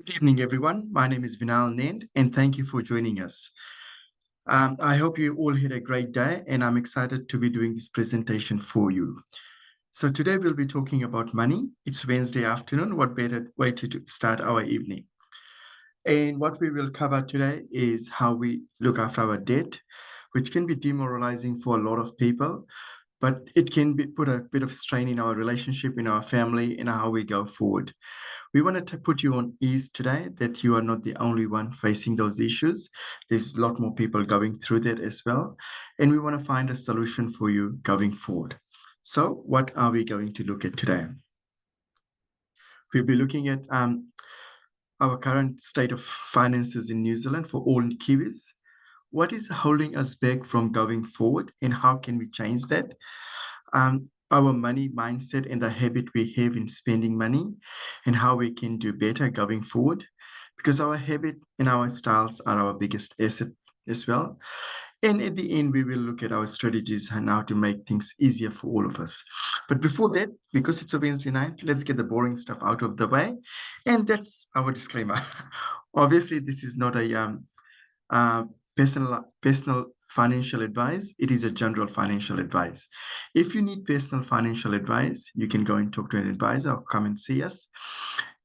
Good evening, everyone. My name is Vinal Nand, and thank you for joining us. I hope you all had a great day, and I'm excited to be doing this presentation for you. So today we'll be talking about money. It's Wednesday afternoon. What better way to start our evening? And what we will cover today is how we look after our debt, which can be demoralizing for a lot of people, but it can put a bit of strain in our relationship, in our family, and how we go forward. We wanted to put you on ease today that you are not the only one facing those issues. There's a lot more people going through that as well. And we want to find a solution for you going forward. So what are we going to look at today? We'll be looking at our current state of finances in New Zealand for all Kiwis. What is holding us back from going forward and how can we change that? Our money mindset and the habit we have in spending money and how we can do better going forward because our habit and our styles are our biggest asset as well. And at the end, we will look at our strategies and how to make things easier for all of us. But before that, because it's a Wednesday night, let's get the boring stuff out of the way. And that's our disclaimer. Obviously, this is not a uh, personal financial advice. It is a general financial advice. If you need personal financial advice, you can go and talk to an advisor or come and see us,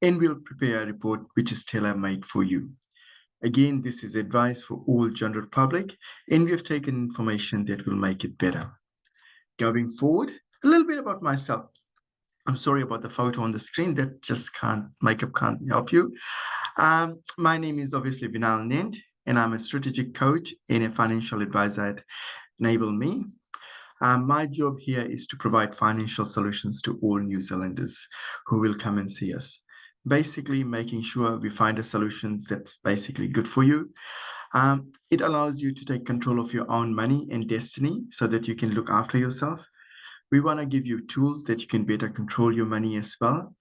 and we'll prepare a report which is tailor-made for you. Again, this is advice for all general public, and we have taken information that will make it better. Going forward, a little bit about myself. I'm sorry about the photo on the screen. That just makeup can't help you. My name is obviously Vinal Nand, and I'm a strategic coach and a financial advisor at Enable Me. My job here is to provide financial solutions to all New Zealanders who will come and see us. Basically, making sure we find a solution that's basically good for you. It allows you to take control of your own money and destiny so that you can look after yourself. We want to give you tools that you can better control your money as well.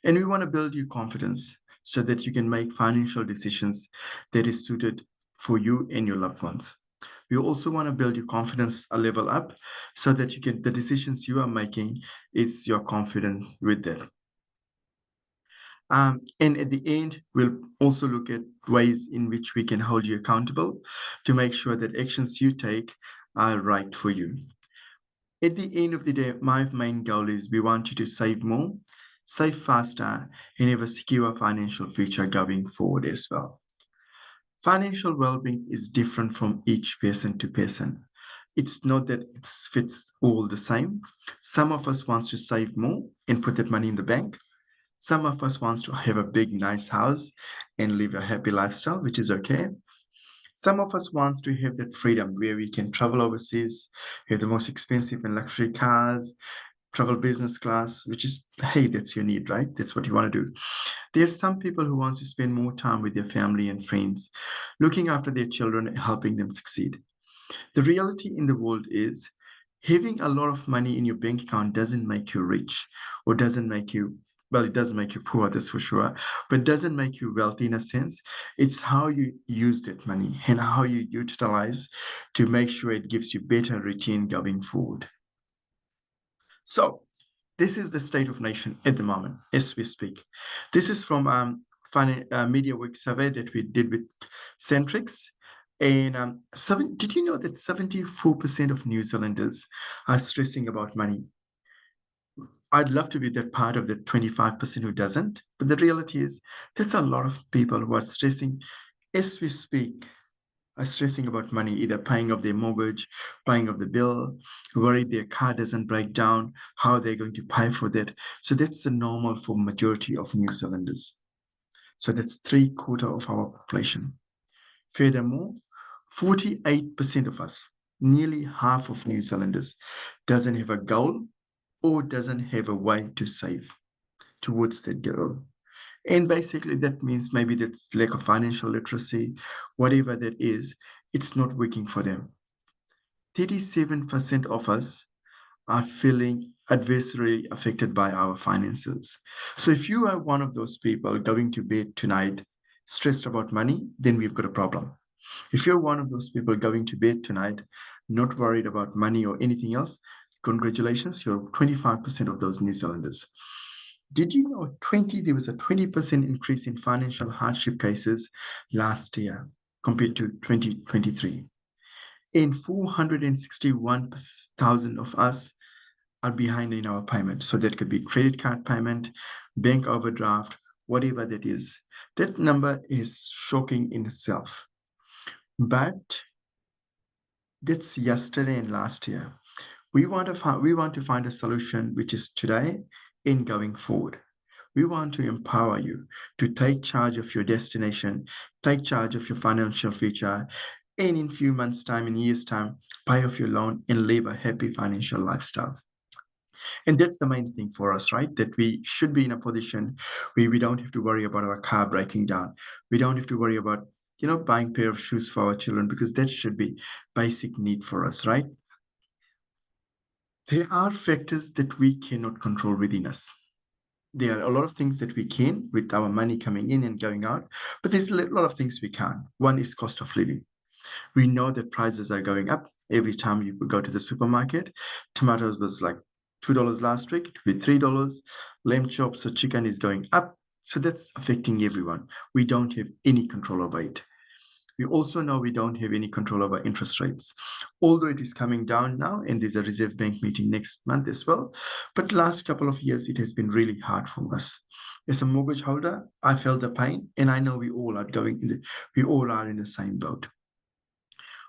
And we want to build you confidence so that you can make financial decisions that is suited for you and your loved ones. We also want to build your confidence a level up so that the decisions you are making is you're confident with that. And at the end, we'll also look at ways in which we can hold you accountable to make sure that actions you take are right for you. At the end of the day, my main goal is we want you to save more, save faster, and have a secure financial future going forward as well. Financial well-being is different from each person to person. It's not that it fits all the same. Some of us wants to save more and put that money in the bank. Some of us wants to have a big, nice house and live a happy lifestyle, which is okay. Some of us wants to have that freedom where we can travel overseas, have the most expensive and luxury cars, travel business class, which is, hey, that's your need, right? That's what you want to do. There's some people who wants to spend more time with their family and friends, looking after their children and helping them succeed. The reality in the world is having a lot of money in your bank account doesn't make you rich or doesn't make you, well, it does make you poor, that's for sure, but doesn't make you wealthy in a sense. It's how you use that money and how you utilize to make sure it gives you better return going forward. So this is the state of nation at the moment as we speak. This is from Media Week survey that we did with Centrix. And did you know that 74% of New Zealanders are stressing about money? I'd love to be that part of the 25% who doesn't. But the reality is that's a lot of people who are stressing as we speak, are stressing about money, either paying off their mortgage, paying off the bill, worried their car doesn't break down, how they're going to pay for that. So that's the normal for majority of New Zealanders. So that's 3/4 of our population. Furthermore, 48% of us, nearly half of New Zealanders, doesn't have a goal or doesn't have a way to save towards that goal. And basically, that means maybe that's lack of financial literacy, whatever that is, it's not working for them. 37% of us are feeling adversely affected by our finances. So if you are one of those people going to bed tonight stressed about money, then we've got a problem. If you're one of those people going to bed tonight not worried about money or anything else, congratulations, you're 25% of those New Zealanders. Did you know there was a 20% increase in financial hardship cases last year compared to 2023? And 461,000 of us are behind in our payment. So that could be credit card payment, bank overdraft, whatever that is. That number is shocking in itself. But that's yesterday and last year. We want to find a solution which is today and going forward. We want to empower you to take charge of your destination, take charge of your financial future, and in few months' time, in years' time, pay off your loan and live a happy financial lifestyle. And that's the main thing for us, right? That we should be in a position where we don't have to worry about our car breaking down. We don't have to worry about, buying a pair of shoes for our children because that should be basic need for us, right? There are factors that we cannot control within us. There are a lot of things that we can with our money coming in and going out, but there's a lot of things we can't. One is cost of living. We know that prices are going up every time you go to the supermarket. Tomatoes was like $2 last week, it will be $3. Lamb chops or chicken is going up. So that's affecting everyone. We don't have any control over it. We also know we don't have any control over interest rates, although it is coming down now, and there's a Reserve Bank meeting next month as well. But last couple of years, it has been really hard for us. As a mortgage holder, I felt the pain, and I know we all are in the same boat.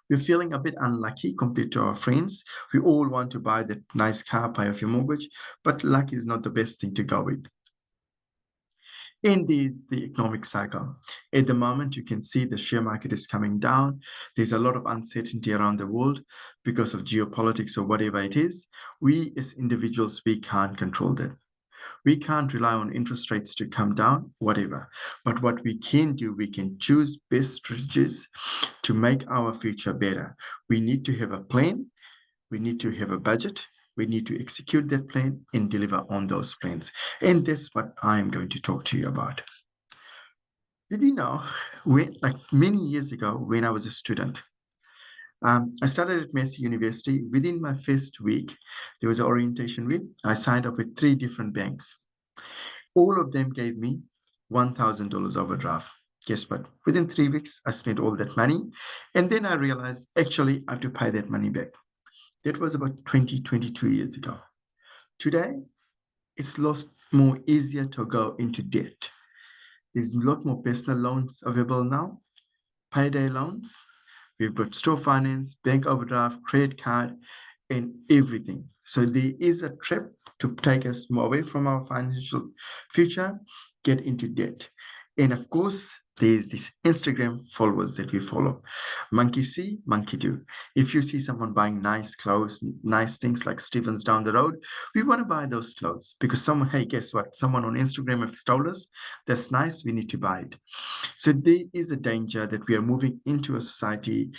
We're feeling a bit unlucky compared to our friends. We all want to buy that nice car, pay off your mortgage, but luck is not the best thing to go with. And there's the economic cycle. At the moment, you can see the share market is coming down. There's a lot of uncertainty around the world because of geopolitics or whatever it is. We as individuals, we can't control that. We can't rely on interest rates to come down, whatever. But what we can do, we can choose best strategies to make our future better. We need to have a plan. We need to have a budget. We need to execute that plan and deliver on those plans. And that's what I'm going to talk to you about. Did you know, like many years ago, when I was a student, I started at Massey University. Within my first week, there was an orientation week. I signed up with three different banks. All of them gave me $1,000 overdraft. Guess what? Within 3 weeks, I spent all that money. And then I realized actually I have to pay that money back. That was about 22 years ago. Today, it's a lot more easier to go into debt. There's a lot more personal loans available now, payday loans. We've got store finance, bank overdraft, credit card, and everything. So there is a trap to take us more away from our financial future, get into debt. And of course, there's these Instagram followers that we follow. Monkey see, monkey do. If you see someone buying nice clothes, nice things like Stevens down the road, we want to buy those clothes because someone, hey, guess what? Someone on Instagram has told us that's nice, we need to buy it. So there is a danger that we are moving into a society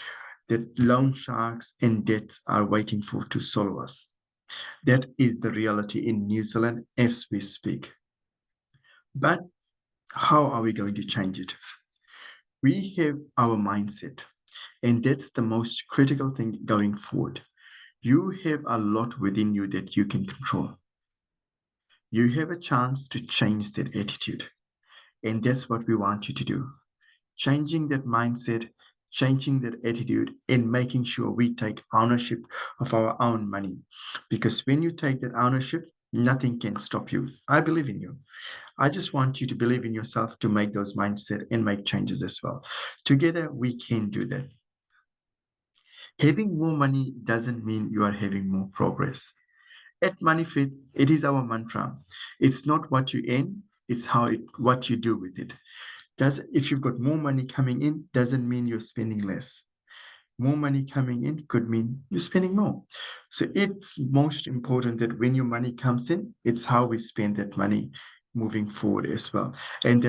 that loan sharks and debts are waiting for to swallow us. That is the reality in New Zealand as we speak. But how are we going to change it? We have our mindset, and that's the most critical thing going forward. You have a lot within you that you can control. You have a chance to change that attitude, and that's what we want you to do. Changing that mindset, changing that attitude, and making sure we take ownership of our own money. Because when you take that ownership, nothing can stop you. I believe in you. I just want you to believe in yourself to make those mindset and make changes as well. Together, we can do that. Having more money doesn't mean you are having more progress. At MoneyFit, it is our mantra. It's not what you earn, it's what you do with it. If you've got more money coming in, doesn't mean you're spending less. More money coming in could mean you're spending more. So it's most important that when your money comes in, it's how we spend that money moving forward as well. And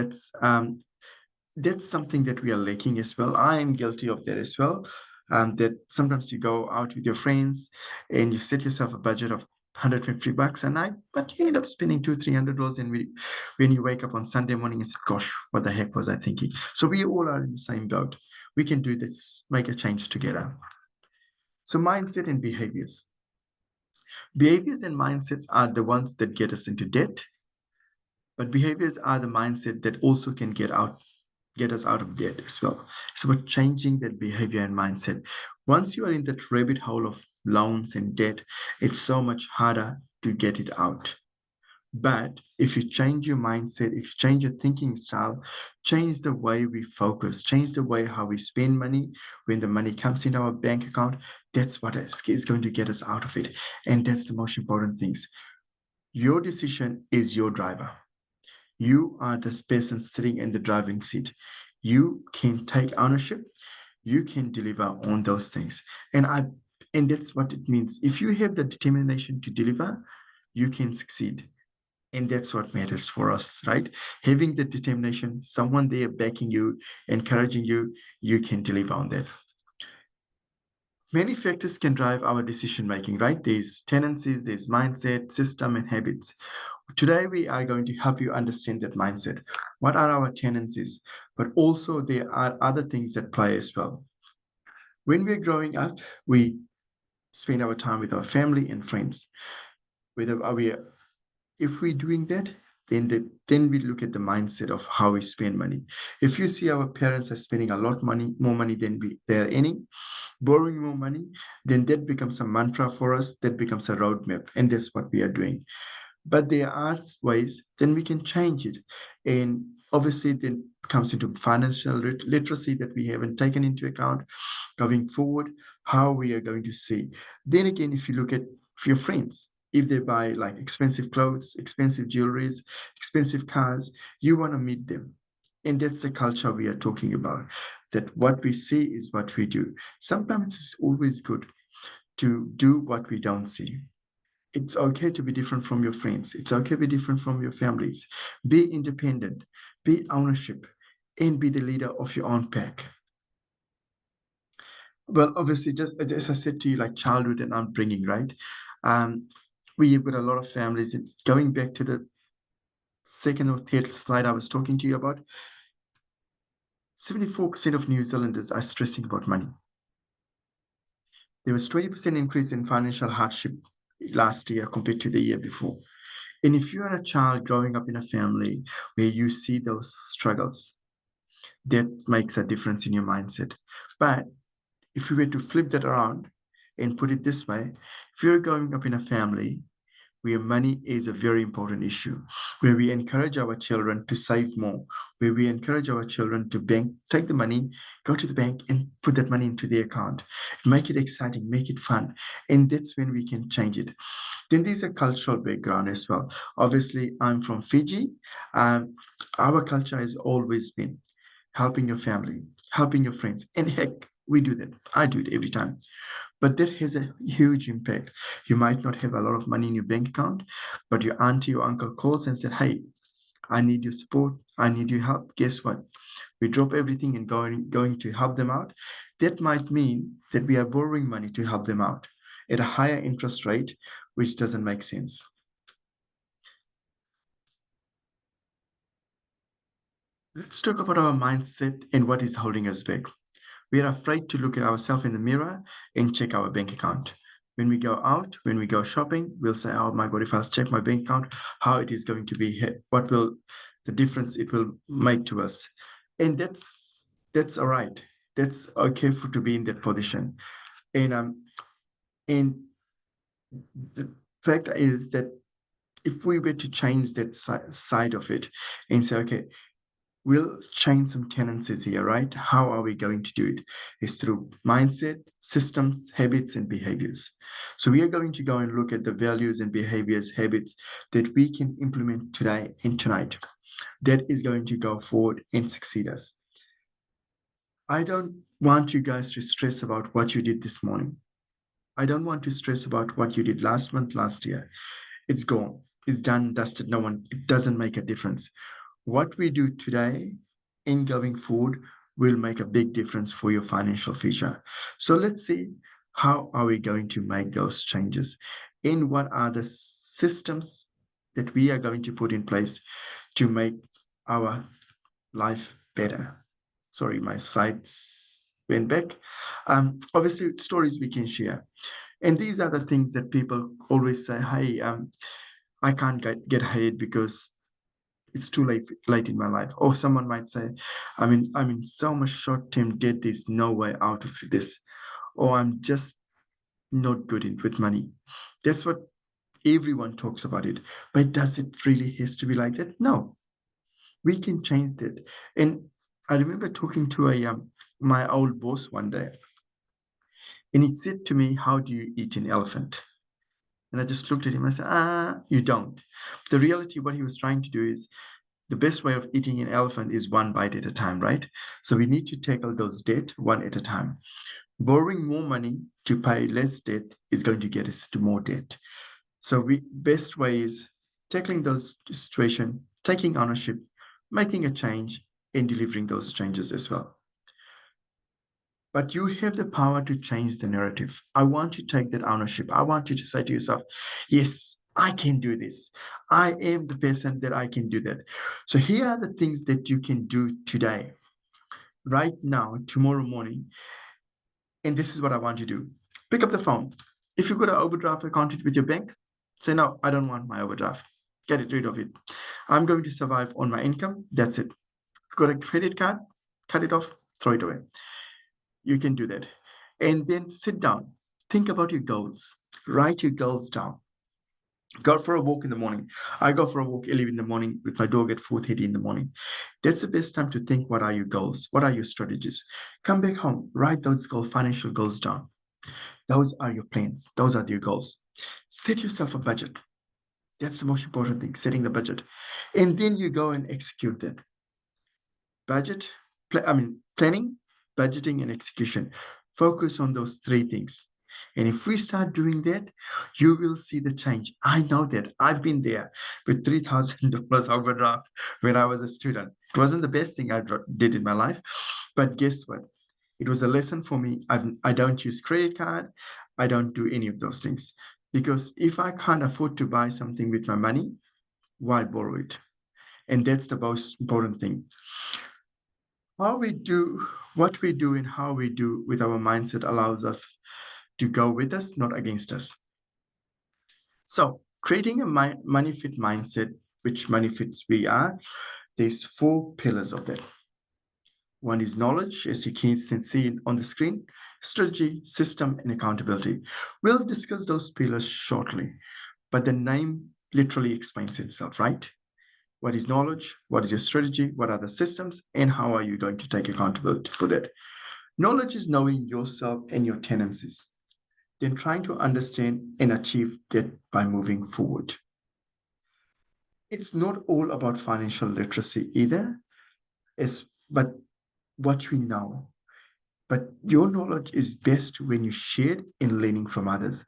that's something that we are lacking as well. I am guilty of that as well. That sometimes you go out with your friends and you set yourself a budget of $150 a night, but you end up spending $200-300, and when you wake up on Sunday morning and say, "Gosh, what the heck was I thinking?" So we all are in the same boat. We can do this, make a change together. So mindset and behaviors. Behaviors and mindsets are the ones that get us into debt. But behaviors are the mindset that also can get us out of debt as well. It's about changing that behavior and mindset. Once you are in that rabbit hole of loans and debt, it's so much harder to get it out. But if you change your mindset, if you change your thinking style, change the way we focus, change the way how we spend money when the money comes in our bank account, that's what is going to get us out of it. And that's the most important things. Your decision is your driver. You are this person sitting in the driving seat. You can take ownership. You can deliver on those things. And that's what it means. If you have the determination to deliver, you can succeed. And that's what matters for us, right? Having the determination, someone there backing you, encouraging you, you can deliver on that. Many factors can drive our decision making, right? There's tendencies, there's mindset, system, and habits. Today, we are going to help you understand that mindset. What are our tendencies? But also, there are other things that play as well. When we're growing up, we spend our time with our family and friends. Whether are we, if we're doing that, then we look at the mindset of how we spend money. If you see our parents are spending a lot money, more money than they're earning, borrowing more money, then that becomes a mantra for us. That becomes a roadmap, and that's what we are doing. But there are ways then we can change it. And obviously then comes into financial literacy that we haven't taken into account going forward, how we are going to see. Then again, if you look at your friends, if they buy like expensive clothes, expensive jewelries, expensive cars, you want to meet them. And that's the culture we are talking about, that what we see is what we do. Sometimes it's always good to do what we don't see. It's okay to be different from your friends. It's okay to be different from your families. Be independent, be ownership, and be the leader of your own pack. Well, obviously, just as I said to you, like childhood and upbringing, right? Um, we've got a lot of families. And going back to the second or third slide I was talking to you about, 74% of New Zealanders are stressing about money. There was 20% increase in financial hardship last year compared to the year before. And if you are a child growing up in a family where you see those struggles, that makes a difference in your mindset. But if we were to flip that around and put it this way, if you're growing up in a family where money is a very important issue, where we encourage our children to save more, where we encourage our children to bank, take the money, go to the bank and put that money into the account, make it exciting, make it fun. And that's when we can change it. Then there's a cultural background as well. Obviously, I'm from Fiji. Um, our culture has always been helping your family, helping your friends. And heck, we do that. I do it every time. But that has a huge impact. You might not have a lot of money in your bank account, but your auntie or uncle calls and said, hey, I need your support. I need your help. Guess what? We drop everything and going to help them out. That might mean that we are borrowing money to help them out at a higher interest rate, which doesn't make sense. Let's talk about our mindset and what is holding us back. We are afraid to look at ourselves in the mirror and check our bank account. When we go out, when we go shopping, we'll say, oh my God, if I check my bank account, how it is going to be hit, what will the difference it will make to us. And that's all right. That's okay for to be in that position. And the fact is that if we were to change that side of it and say, okay, we'll change some tendencies here, right? How are we going to do it? It's through mindset, systems, habits, and behaviors. So we are going to go and look at the values and behaviors, habits that we can implement today and tonight. That is going to go forward and succeed us. I don't want you guys to stress about what you did this morning. I don't want to stress about what you did last month, last year. It's gone. It's done, dusted. No one, it doesn't make a difference. What we do today and going forward will make a big difference for your financial future. So let's see, how are we going to make those changes and what are the systems that we are going to put in place to make our life better. Sorry, my sides went back. Obviously, stories we can share. And these are the things that people always say, hey, I can't get ahead because it's too late in my life. Or someone might say, I'm in so much short-term debt, there's no way out of this. Or I'm just not good with money. That's what everyone talks about it. But does it really has to be like that? No, we can change that. And I remember talking to a my old boss one day, and he said to me, "How do you eat an elephant?" And I just looked at him and I said, you don't. The reality, what he was trying to do is the best way of eating an elephant is one bite at a time, right? So we need to tackle those debt one at a time. Borrowing more money to pay less debt is going to get us to more debt. So we best way is tackling those situation, taking ownership, making a change, and delivering those changes as well. But you have the power to change the narrative. I want you to take that ownership. I want you to say to yourself, yes, I can do this. I am the person that I can do that. So here are the things that you can do today, right now, tomorrow morning. And this is what I want you to do. Pick up the phone. If you've got an overdraft account with your bank, say, no, I don't want my overdraft. Get rid of it. I'm going to survive on my income. That's it. If you've got a credit card, cut it off, throw it away. You can do that. And then sit down, think about your goals, write your goals down. Go for a walk in the morning. I go for a walk early in the morning with my dog at 4:30 in the morning. That's the best time to think, what are your goals? What are your strategies? Come back home, write those financial goals down. Those are your plans. Those are your goals. Set yourself a budget. That's the most important thing, setting the budget. And then you go and execute that. Budget, planning, budgeting, and execution. Focus on those three things. And if we start doing that, you will see the change. I know that. I've been there with $3,000 overdraft when I was a student. It wasn't the best thing I did in my life, but guess what? It was a lesson for me. I don't use credit card. I don't do any of those things because if I can't afford to buy something with my money, why borrow it? And that's the most important thing. How we do what we do and how we do with our mindset allows us to go with us, not against us. So, creating a money fit mindset, which money fits we are, there's four pillars of that. One is knowledge, as you can see on the screen, strategy, system, and accountability. We'll discuss those pillars shortly, but the name literally explains itself, right? What is knowledge? What is your strategy? What are the systems? And how are you going to take accountability for that? Knowledge is knowing yourself and your tendencies, then trying to understand and achieve that by moving forward. It's not all about financial literacy either, but what we know. But your knowledge is best when you share it in learning from others.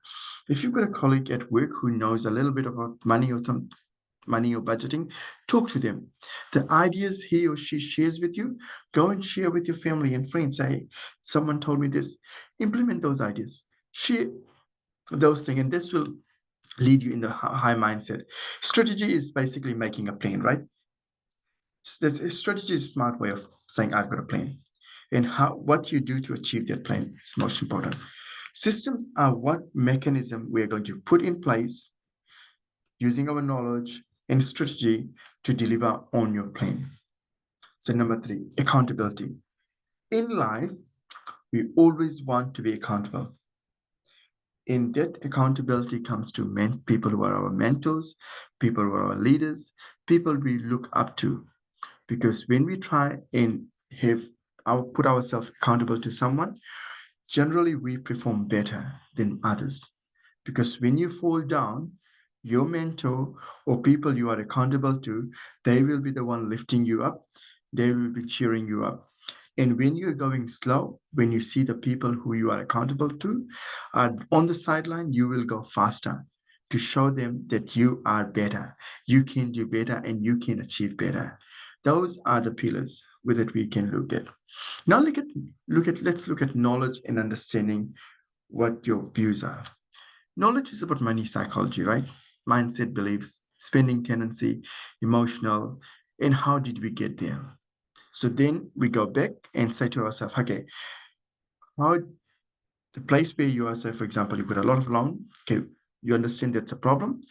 If you've got a colleague at work who knows a little bit about money or budgeting, talk to them. The ideas he or she shares with you, go and share with your family and friends. Say, someone told me this. Implement those ideas. Share those things, and this will lead you in the high mindset. Strategy is basically making a plan, right? Strategy is a smart way of saying I've got a plan, and what you do to achieve that plan is most important. Systems are what mechanism we are going to put in place using our knowledge and strategy to deliver on your plan. So number three, accountability. In life, we always want to be accountable. In that accountability comes to people who are our mentors, people who are our leaders, people we look up to. Because when we try and put ourselves accountable to someone, generally we perform better than others. Because when you fall down, your mentor or people you are accountable to, they will be the one lifting you up. They will be cheering you up. And when you're going slow, when you see the people who you are accountable to are on the sideline, you will go faster to show them that you are better. You can do better and you can achieve better. Those are the pillars with it we can look at. Now let's look at knowledge and understanding what your views are. Knowledge is about money psychology, right? Mindset, beliefs, spending tendency, emotional, and how did we get there? So then we go back and say to ourselves, okay, how the place where you are, say, for example, you've got a lot of loan, okay, you understand that's a problem,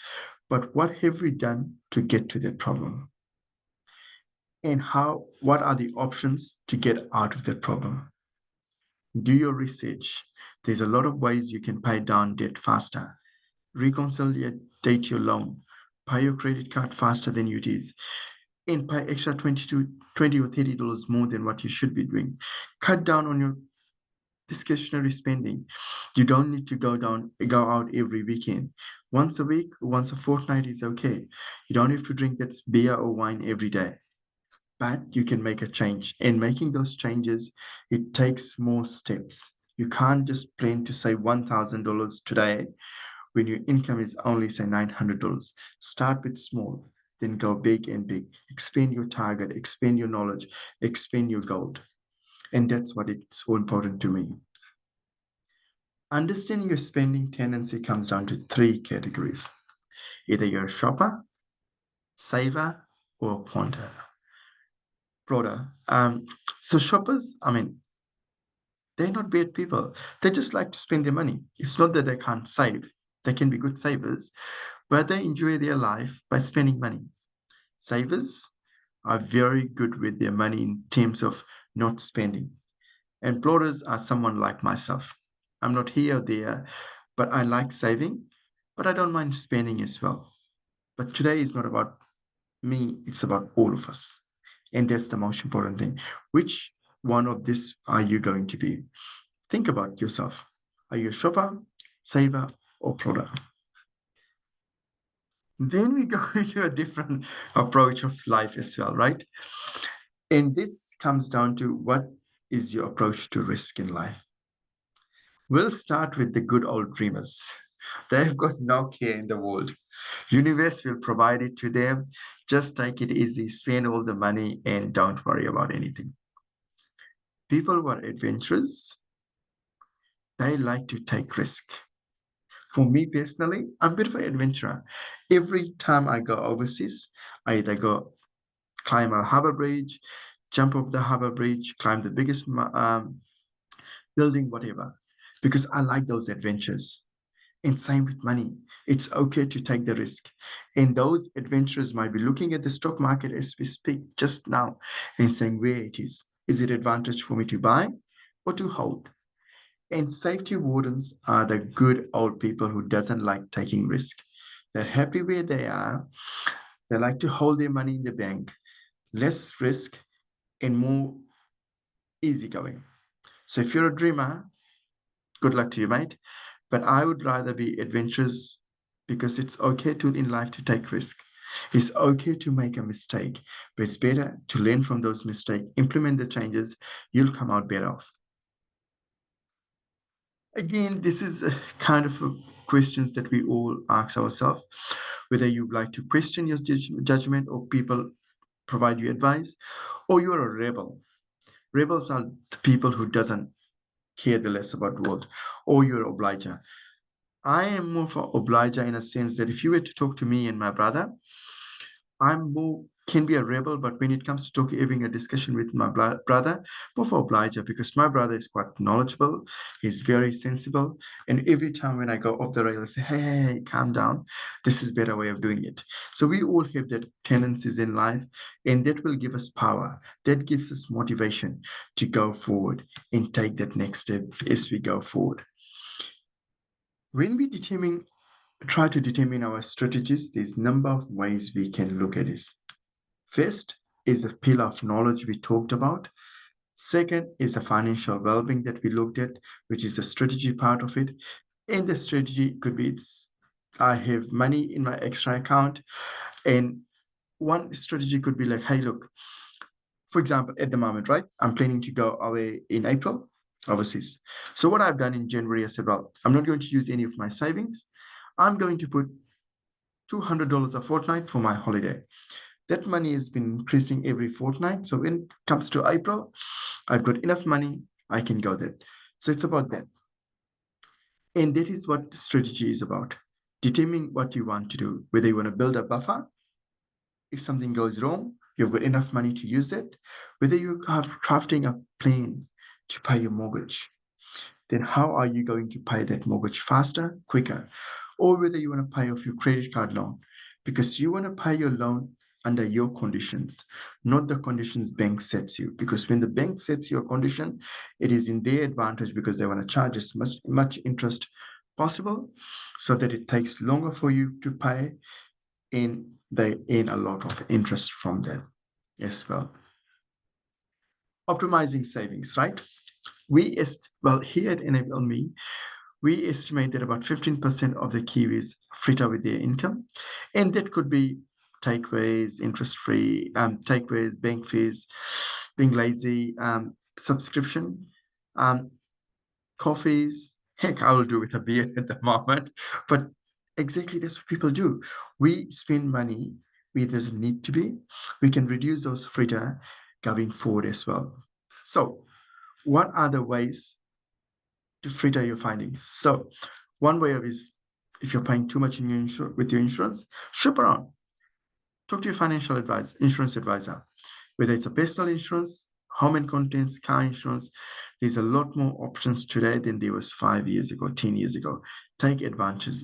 but what have we done to get to that problem? and what are the options to get out of that problem. Do your research. There's a lot of ways you can pay down debt faster. Reconsolidate your loan. Pay your credit card faster than it is. And pay extra 20 or $30 more than what you should be doing. Cut down on your discretionary spending. You don't need to go out every weekend. Once a week, once a fortnight is okay. You don't have to drink that beer or wine every day. But you can make a change. And making those changes, it takes small steps. You can't just plan to save $1,000 today when your income is only, say, $900. Start with small, then go big and big. Expand your target, expand your knowledge, expand your goal. And that's what it's so important to me. Understanding your spending tendency comes down to three categories. Either you're a shopper, saver, or a plotter. So shoppers, they're not bad people. They just like to spend their money. It's not that they can't save. They can be good savers, but they enjoy their life by spending money. Savers are very good with their money in terms of not spending. And plotters are someone like myself. I'm not here or there, but I like saving, but I don't mind spending as well. But today is not about me, it's about all of us. And that's the most important thing. Which one of this are you going to be? Think about yourself. Are you a shopper, saver, or plotter? Then we go into a different approach of life as well, right? And this comes down to what is your approach to risk in life? We'll start with the good old dreamers. They've got no care in the world. Universe will provide it to them. Just take it easy, spend all the money, and don't worry about anything. People who are adventurous, they like to take risk. For me personally, I'm a bit of an adventurer. Every time I go overseas, I either go climb a harbor bridge, jump off the harbor bridge, climb the biggest building, whatever, because I like those adventures. And same with money. It's okay to take the risk. And those adventurers might be looking at the stock market as we speak just now and saying where it is. Is it advantage for me to buy or to hold? And safety wardens are the good old people who doesn't like taking risk. They're happy where they are. They like to hold their money in the bank, less risk and more easygoing. So if you're a dreamer, good luck to you, mate. But I would rather be adventurous because it's okay to in life to take risk. It's okay to make a mistake, but it's better to learn from those mistakes, implement the changes, you'll come out better off. Again, this is a kind of questions that we all ask ourselves, whether you like to question your judgment or people provide you advice, or you're a rebel. Rebels are the people who doesn't care the less about the world, or you're an obliger. I am more for obliger in a sense that if you were to talk to me and my brother, I'm more can be a rebel, but when it comes to talking, having a discussion with my brother, more for obliger because my brother is quite knowledgeable, he's very sensible, and every time when I go off the rail, I say, hey, calm down. This is a better way of doing it. So we all have that tendencies in life, and that will give us power. That gives us motivation to go forward and take that next step as we go forward. When we try to determine our strategies, there's a number of ways we can look at this. First is the pillar of knowledge we talked about. Second is the financial well-being that we looked at, which is the strategy part of it. And the strategy could be I have money in my extra account. And one strategy could be like, hey, look, for example, at the moment, right? I'm planning to go away in April overseas. So what I've done in January, I said, well, I'm not going to use any of my savings. I'm going to put $200 a fortnight for my holiday. That money has been increasing every fortnight. So when it comes to April, I've got enough money, I can go there. So it's about that. And that is what strategy is about. Determining what you want to do, whether you want to build a buffer. If something goes wrong, you've got enough money to use it. Whether you are crafting a plan to pay your mortgage, then how are you going to pay that mortgage faster, quicker? Or whether you want to pay off your credit card loan, because you want to pay your loan under your conditions, not the conditions bank sets you. Because when the bank sets your condition, it is in their advantage because they want to charge as much interest possible so that it takes longer for you to pay, and they earn a lot of interest from that as well. Optimizing savings, right? Here at Enable Me, we estimate that about 15% of the Kiwis fritter with their income. And that could be takeaways, interest-free, takeaways, bank fees, being lazy, subscription, um, coffees. Heck, I will do with a beer at the moment. But exactly that's what people do. We spend money where it doesn't need to be. We can reduce those fritter going forward as well. So what are the ways to fritter your findings? So one way of is, if you're paying too much in with your insurance, shop around. Talk to your financial advisor, insurance advisor, whether it's a personal insurance, home and contents, car insurance. There's a lot more options today than there was 5 years ago, 10 years ago. Take advantage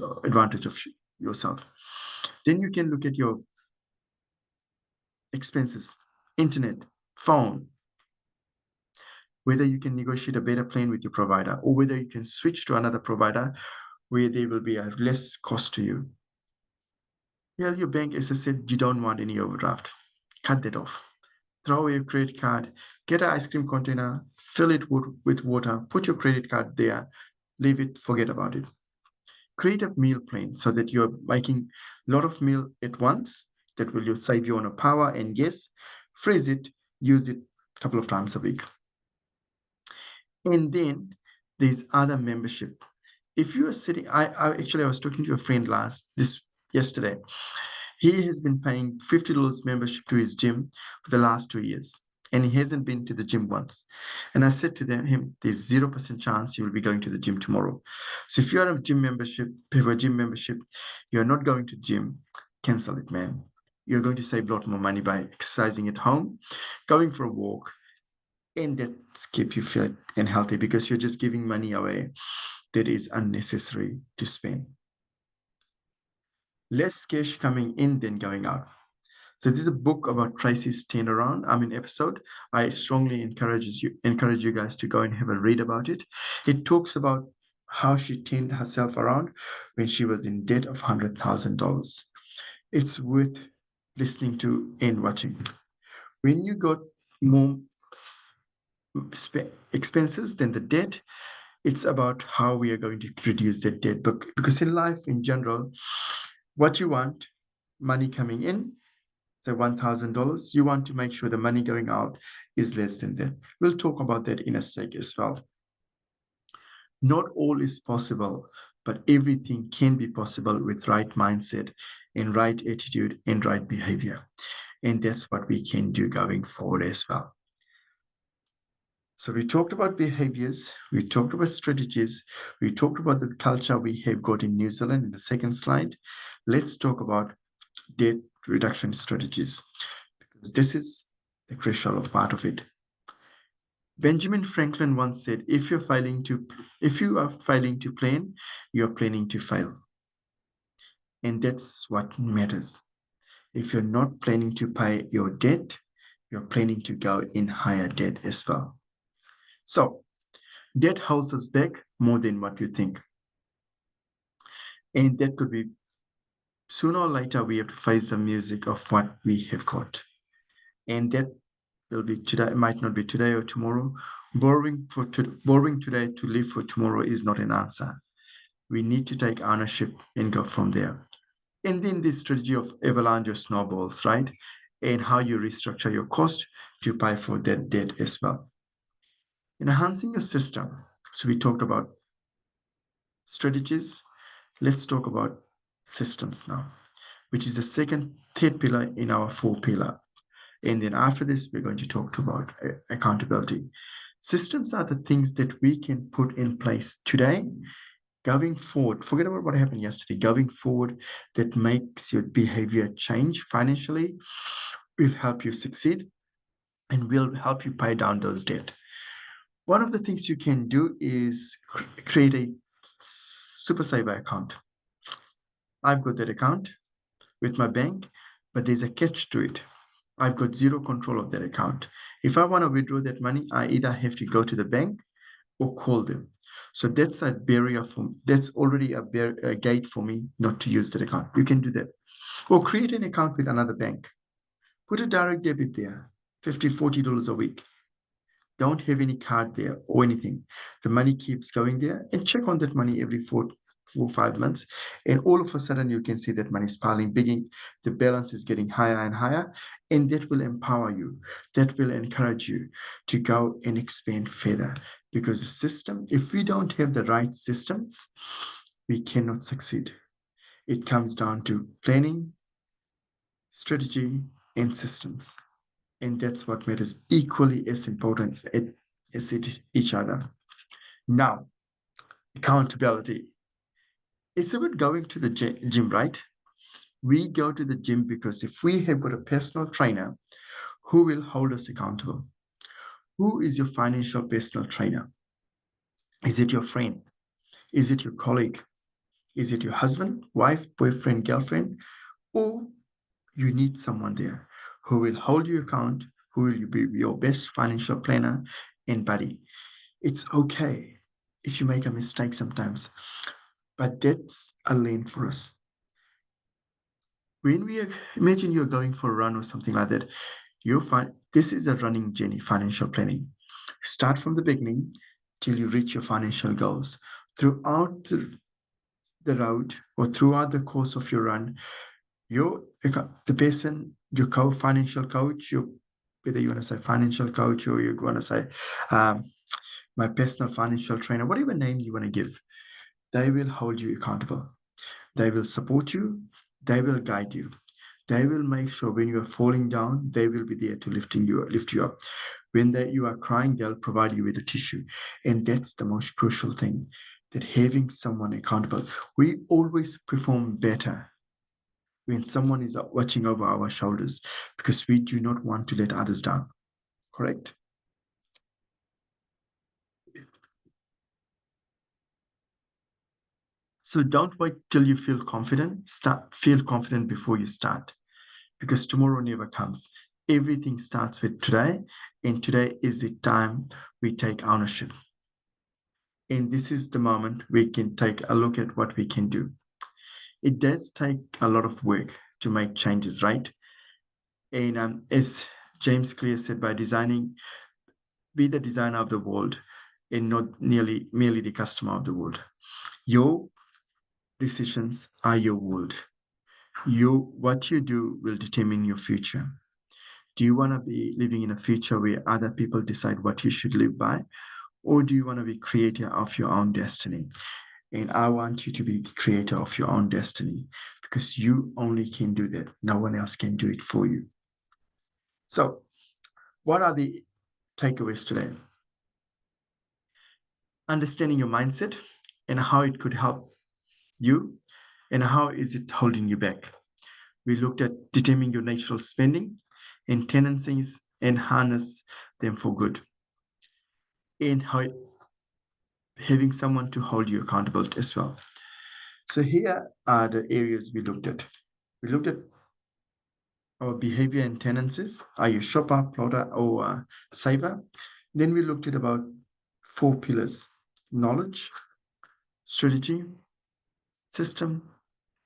of yourself. Then you can look at your expenses, internet, phone, whether you can negotiate a better plan with your provider or whether you can switch to another provider where there will be a less cost to you. Tell your bank, as I said, you don't want any overdraft. Cut that off. Throw away your credit card, get an ice cream container, fill it with water, put your credit card there, leave it, forget about it. Create a meal plan so that you're making a lot of meal at once. That will save you on a power and gas. Freeze it, use it a couple of times a week. And then there's other membership. If you are sitting, I was talking to a friend yesterday. He has been paying $50 membership to his gym for the last 2 years, and he hasn't been to the gym once. And I said to him, there's 0% chance you will be going to the gym tomorrow. So if you have a gym membership, you're not going to the gym, cancel it, man. You're going to save a lot more money by exercising at home, going for a walk, and that's keep you fit and healthy because you're just giving money away that is unnecessary to spend. Less cash coming in than going out. So this is a book about Tracy's turnaround. Episode. I strongly encourage you guys to go and have a read about it. It talks about how she turned herself around when she was in debt of $100,000. It's worth listening to and watching. When you got more expenses than the debt, it's about how we are going to reduce that debt. Because in life in general, what you want, money coming in, say $1,000, you want to make sure the money going out is less than that. We'll talk about that in a sec as well. Not all is possible, but everything can be possible with right mindset and right attitude and right behavior. And that's what we can do going forward as well. So we talked about behaviors, we talked about strategies, we talked about the culture we have got in New Zealand in the second slide. Let's talk about debt reduction strategies, because this is the crucial part of it. Benjamin Franklin once said, if you are failing to plan, you're planning to fail. And that's what matters. If you're not planning to pay your debt, you're planning to go in higher debt as well. So debt holds us back more than what you think. And that could be sooner or later we have to face the music of what we have got. And that will be today, it might not be today or tomorrow. Borrowing today to live for tomorrow is not an answer. We need to take ownership and go from there. And then this strategy of avalanche or snowballs, right? And how you restructure your cost to pay for that debt as well. Enhancing your system. So we talked about strategies. Let's talk about systems now, which is the third pillar in our 4 pillar. And then after this, we're going to talk about accountability. Systems are the things that we can put in place today, going forward. Forget about what happened yesterday. Going forward, that makes your behavior change financially, will help you succeed, and will help you pay down those debt. One of the things you can do is create a super saver account. I've got that account with my bank, But there's a catch to it. I've got zero control of that account. If I want to withdraw that money, I either have to go to the bank or call them. So that's a barrier that's already a gate for me not to use that account. You can do that. Or create an account with another bank. Put a direct debit there, $50, $40 a week. Don't have any card there or anything. The money keeps going there, and check on that money every 4 or 5 months. And all of a sudden, you can see that money is piling big. The balance is getting higher and higher. And that will empower you. That will encourage you to go and expand further. Because the system, if we don't have the right systems, we cannot succeed. It comes down to planning, strategy, and systems. And that's what matters equally as important as each other. Now, accountability. It's about going to the gym, right? We go to the gym because if we have got a personal trainer, who will hold us accountable? Who is your financial personal trainer? Is it your friend? Is it your colleague? Is it your husband, wife, boyfriend, girlfriend? Or you need someone there who will hold you account, who will be your best financial planner and buddy. It's okay if you make a mistake sometimes, but that's a lane for us. When we imagine you're going for a run or something like that, you'll find this is a running journey, financial planning. Start from the beginning till you reach your financial goals. Throughout the road or throughout the course of your run, the person, your financial coach, whether you want to say financial coach or you want to say um, my personal financial trainer, whatever name you want to give, they will hold you accountable. They will support you. They will guide you. They will make sure when you are falling down, they will be there to lift you up. When you are crying, they'll provide you with a tissue. And that's the most crucial thing, that having someone accountable. We always perform better when someone is watching over our shoulders because we do not want to let others down. Correct? So don't wait till you feel confident. Feel confident before you start, because tomorrow never comes. Everything starts with today, and today is the time we take ownership. And this is the moment we can take a look at what we can do. It does take a lot of work to make changes, right? And as James Clear said, by designing, be the designer of the world and not merely the customer of the world. Your decisions are your world. What you do will determine your future. Do you want to be living in a future where other people decide what you should live by? Or do you want to be creator of your own destiny? And I want you to be the creator of your own destiny because you only can do that. No one else can do it for you. So, what are the takeaways today? Understanding your mindset and how it could help you and how is it holding you back. We looked at determining your natural spending and tendencies and harness them for good. And how having someone to hold you accountable as well. So here are the areas we looked at. We looked at our behavior and tendencies. Are you a shopper, plotter, or saver? Then we looked at about 4 pillars: knowledge, strategy, system,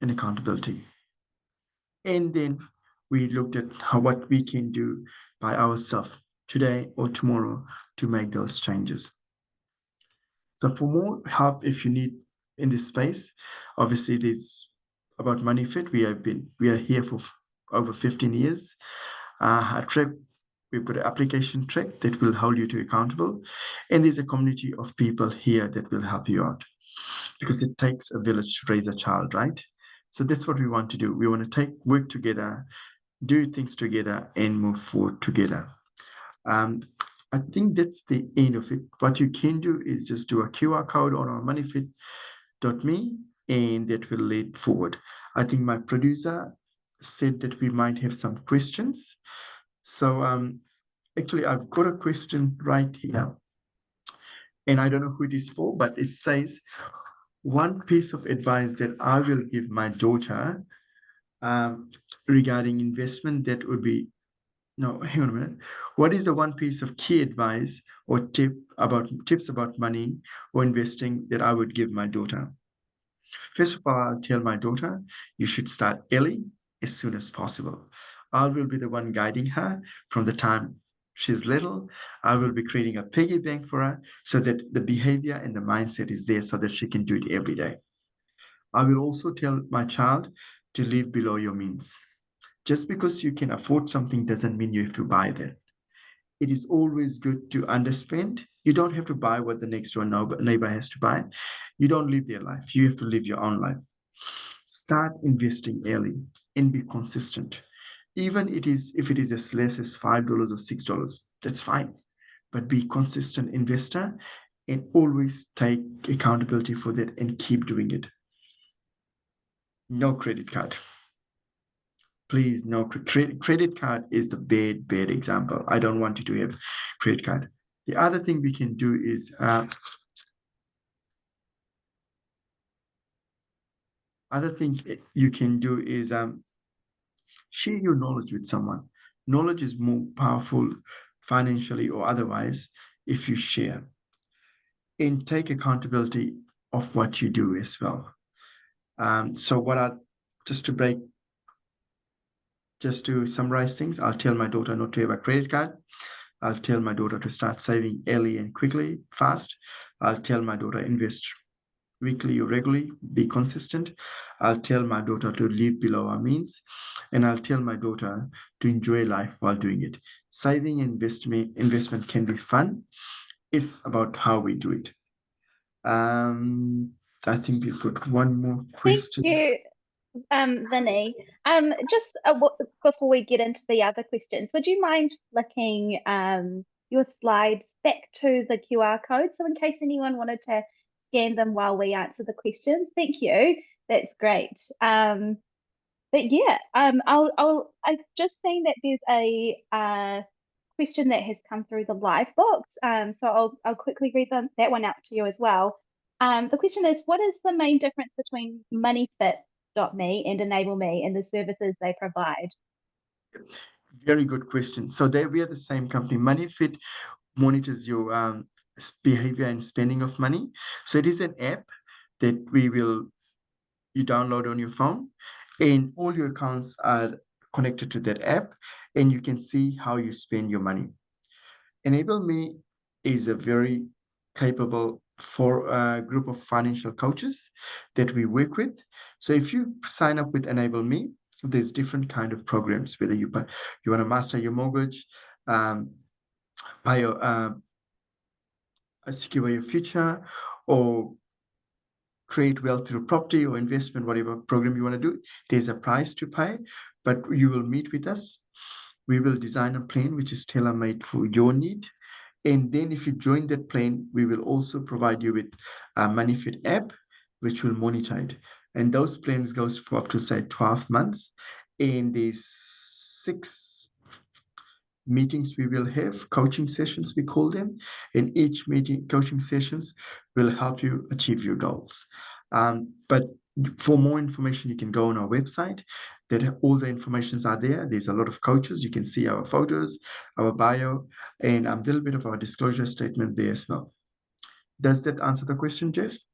and accountability. And then we looked at what we can do by ourselves today or tomorrow to make those changes. So for more help, if you need in this space, obviously there's about Money Fit. We are here for over 15 years. A track, we've got an application track that will hold you to accountable, and there's a community of people here that will help you out because it takes a village to raise a child, right? So that's what we want to do. We want to work together, do things together, and move forward together. Um, I think that's the end of it. What you can do is just do a QR code on our moneyfit.me and that will lead forward. I think my producer said that we might have some questions. So actually, I've got a question right here. And I don't know who it is for, but it says, one piece of advice that I will give my daughter regarding investment, that would be, no, hang on a minute. What is the one piece of key advice or tips about money or investing that I would give my daughter? First of all, I'll tell my daughter, you should start early as soon as possible. I will be the one guiding her from the time she's little. I will be creating a piggy bank for her so that the behavior and the mindset is there so that she can do it every day. I will also tell my child to live below your means. Just because you can afford something doesn't mean you have to buy that. It is always good to underspend. You don't have to buy what the next door neighbor has to buy. You don't live their life. You have to live your own life. Start investing early and be consistent. Even if it is as less as $5 or $6, that's fine. But be consistent investor and always take accountability for that and keep doing it. No credit card. Please, no credit card is the bad example. I don't want you to have credit card. The other thing we can do is share your knowledge with someone. Knowledge is more powerful financially or otherwise if you share, and take accountability of what you do as well. So what I just to break just to summarize things, I'll tell my daughter not to have a credit card. I'll tell my daughter to start saving early and quickly, fast. I'll tell my daughter invest weekly or regularly, be consistent. I'll tell my daughter to live below our means, and I'll tell my daughter to enjoy life while doing it. Saving and investment can be fun. It's about how we do it. I think we've got one more Thank question. you, Vinny. Just before we get into the other questions, would you mind flicking your slides back to the QR code? So in case anyone wanted to scan them while we answer the questions. Thank you. That's great. But yeah, I've just seen that there's a question that has come through the live box. So I'll quickly read that one out to you as well. The question is, what is the main difference between MoneyFit.me and Enable Me and the services they provide? Very good question. So we are the same company. MoneyFit monitors your behavior and spending of money. So it is an app that you download on your phone, and all your accounts are connected to that app, and you can see how you spend your money. Enable Me is a very capable group of financial coaches that we work with. So if you sign up with Enable Me, there's different kind of programs, whether you want to master your mortgage, buy your secure your future, or create wealth through property or investment, whatever program you want to do. There's a price to pay, but you will meet with us. We will design a plan which is tailor-made for your need. And then if you join that plan, we will also provide you with a MoneyFit app, which will monitor it. And those plans goes for up to, say, 12 months. And there's 6 meetings we will have, coaching sessions, we call them. And each coaching sessions will help you achieve your goals. But for more information, you can go on our website. That all the informations are there. There's a lot of coaches. You can see our photos, our bio, and a little bit of our disclosure statement there as well. Does that answer the question, Jess?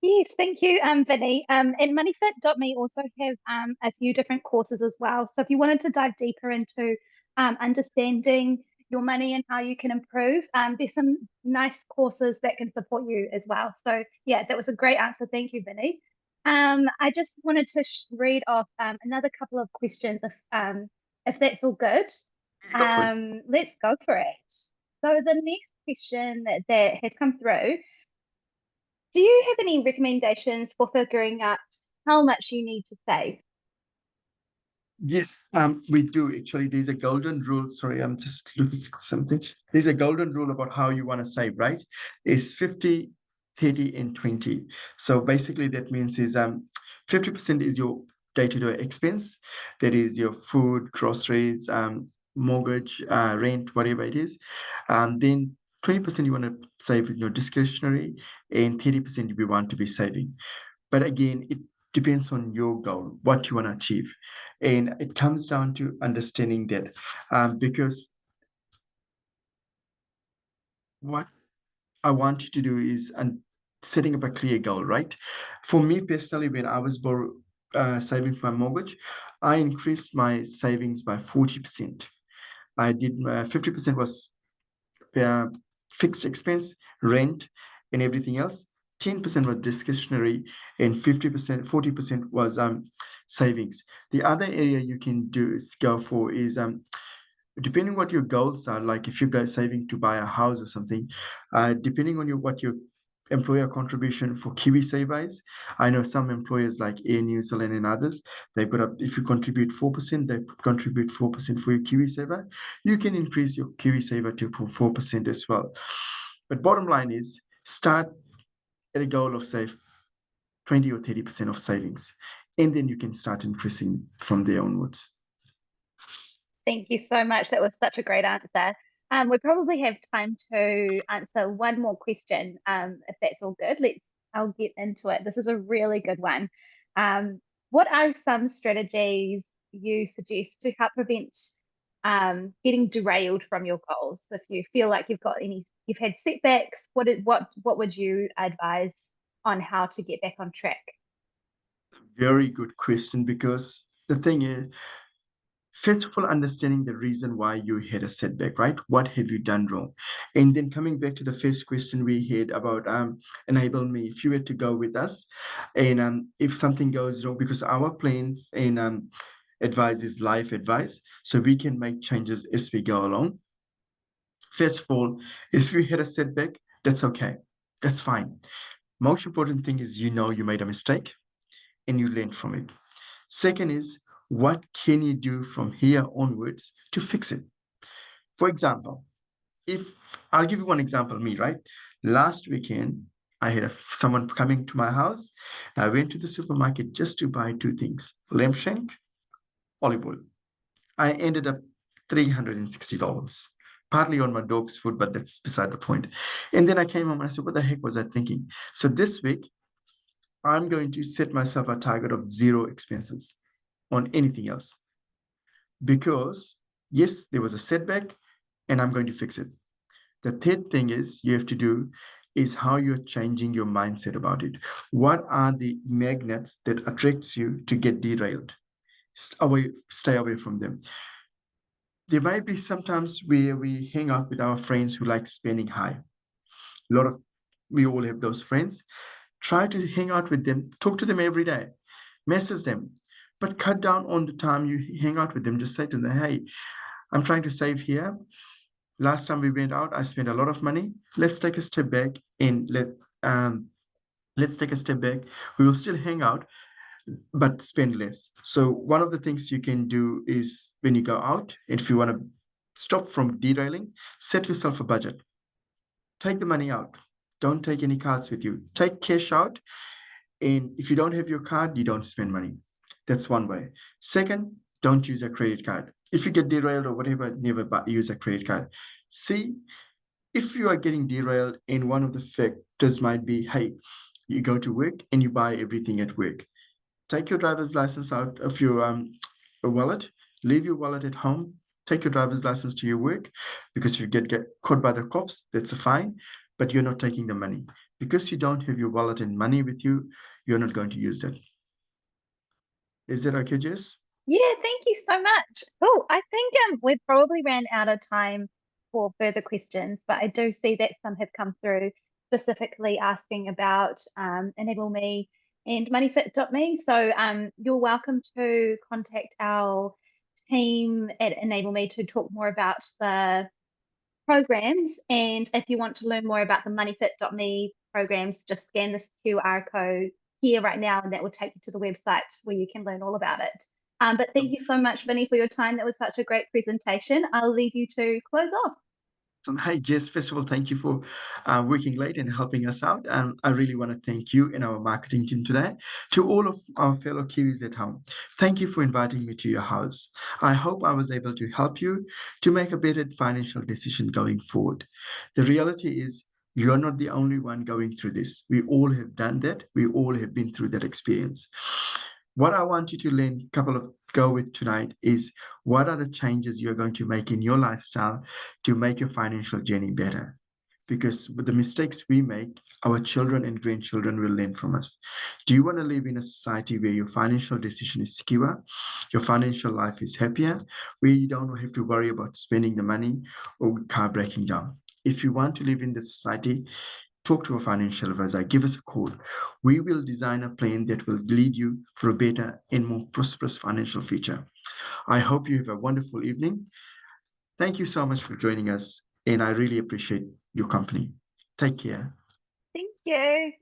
Yes, thank you, Vinny. And MoneyFit.me also have a few different courses as well. So if you wanted to dive deeper into understanding your money and how you can improve, there's some nice courses that can support you as well. So yeah, that was a great answer. Thank you, Vinny. I just wanted to read off another couple of questions if that's all good. Go for it. Let's go for it. So the next question that has come through, do you have any recommendations for figuring out how much you need to save? Yes, we do actually. There's a golden rule. Sorry, I'm just looking at something. There's a golden rule about how you want to save, right? It's 50, 30, and 20. So basically that means is 50% is your day-to-day expense. That is your food, groceries, mortgage, rent, whatever it is. Then 20% you want to save with your discretionary, and 30% we want to be saving. But again, it depends on your goal, what you want to achieve. And it comes down to understanding that, because what I want you to do is setting up a clear goal, right? For me personally, when I was saving for my mortgage, I increased my savings by 40%. I did 50% was uh, fixed expense, rent, and everything else. 10% was discretionary, and 50%, 40% was savings. The other area you can do is go for is depending what your goals are, like if you guys saving to buy a house or something, depending on what your employer contribution for KiwiSaver is. I know some employers like Air New Zealand and others, they put up, if you contribute 4%, they contribute 4% for your KiwiSaver. You can increase your KiwiSaver to 4% as well. But bottom line is start at a goal of save 20 or 30% of savings, and then you can start increasing from there onwards. Thank you so much. That was such a great answer. We probably have time to answer one more question, if that's all good. I'll get into it. This is a really good one. What are some strategies you suggest to help prevent getting derailed from your goals? If you feel like you've had setbacks, what would you advise on how to get back on track? Very good question, because the thing is, first of all, understanding the reason why you had a setback, right? What have you done wrong? And then coming back to the first question we had about enable me, if you were to go with us, and if something goes wrong, because our plans and advice is life advice, so we can make changes as we go along. First of all, if you had a setback, that's okay. That's fine. Most important thing is you made a mistake and you learn from it. Second is, what can you do from here onwards to fix it? For example, if I'll give you one example, me, right? Last weekend, I had someone coming to my house. I went to the supermarket just to buy two things: lamb shank, olive oil. I ended up $360, partly on my dog's food, but that's beside the point. And then I came home and I said, what the heck was I thinking? So this week, I'm going to set myself a target of zero expenses on anything else, because yes, there was a setback and I'm going to fix it. The third thing is you have to do is how you're changing your mindset about it. What are the magnets that attracts you to get derailed? Stay away from them. There might be sometimes where we hang out with our friends who like spending high. A lot of We all have those friends. Try to hang out with them, talk to them every day, message them, but cut down on the time you hang out with them. Just say to them, hey, I'm trying to save here. Last time we went out, I spent a lot of money. Let's take a step back and let's take a step back. We will still hang out, but spend less. So one of the things you can do is when you go out, if you want to stop from derailing, set yourself a budget. Take the money out. Don't take any cards with you. Take cash out. And if you don't have your card, you don't spend money. That's one way. Second, don't use a credit card. If you get derailed or whatever, never use a credit card. See, if you are getting derailed, and one of the factors might be, hey, you go to work and you buy everything at work. Take your driver's license out of your wallet, leave your wallet at home, take your driver's license to your work, because if you get caught by the cops, that's a fine, but you're not taking the money. Because you don't have your wallet and money with you, you're not going to use that. Is that okay, Jess? Yeah, thank you so much. Oh, I think we've probably ran out of time for further questions, but I do see that some have come through specifically asking about Enable Me and MoneyFit.me. So you're welcome to contact our team at Enable Me to talk more about the programs. And if you want to learn more about the MoneyFit.me programs, just scan this QR code here right now, and that will take you to the website where you can learn all about it. But thank you so much, Vinny, for your time. That was such a great presentation. I'll leave you to close off. Hi, Jess. First of all, thank you for working late and helping us out. And I really want to thank you and our marketing team today. To all of our fellow Kiwis at home, thank you for inviting me to your house. I hope I was able to help you to make a better financial decision going forward. The reality is, You're not the only one going through this. We all have done that. We all have been through that experience. What I want you to learn, go with tonight is what are the changes you're going to make in your lifestyle to make your financial journey better? Because with the mistakes we make, our children and grandchildren will learn from us. Do you want to live in a society where your financial decision is secure, your financial life is happier, where you don't have to worry about spending the money or car breaking down? If you want to live in this society, talk to a financial advisor, give us a call. We will design a plan that will lead you for a better and more prosperous financial future. I hope you have a wonderful evening. Thank you so much for joining us, and I really appreciate your company. Take care. Thank you.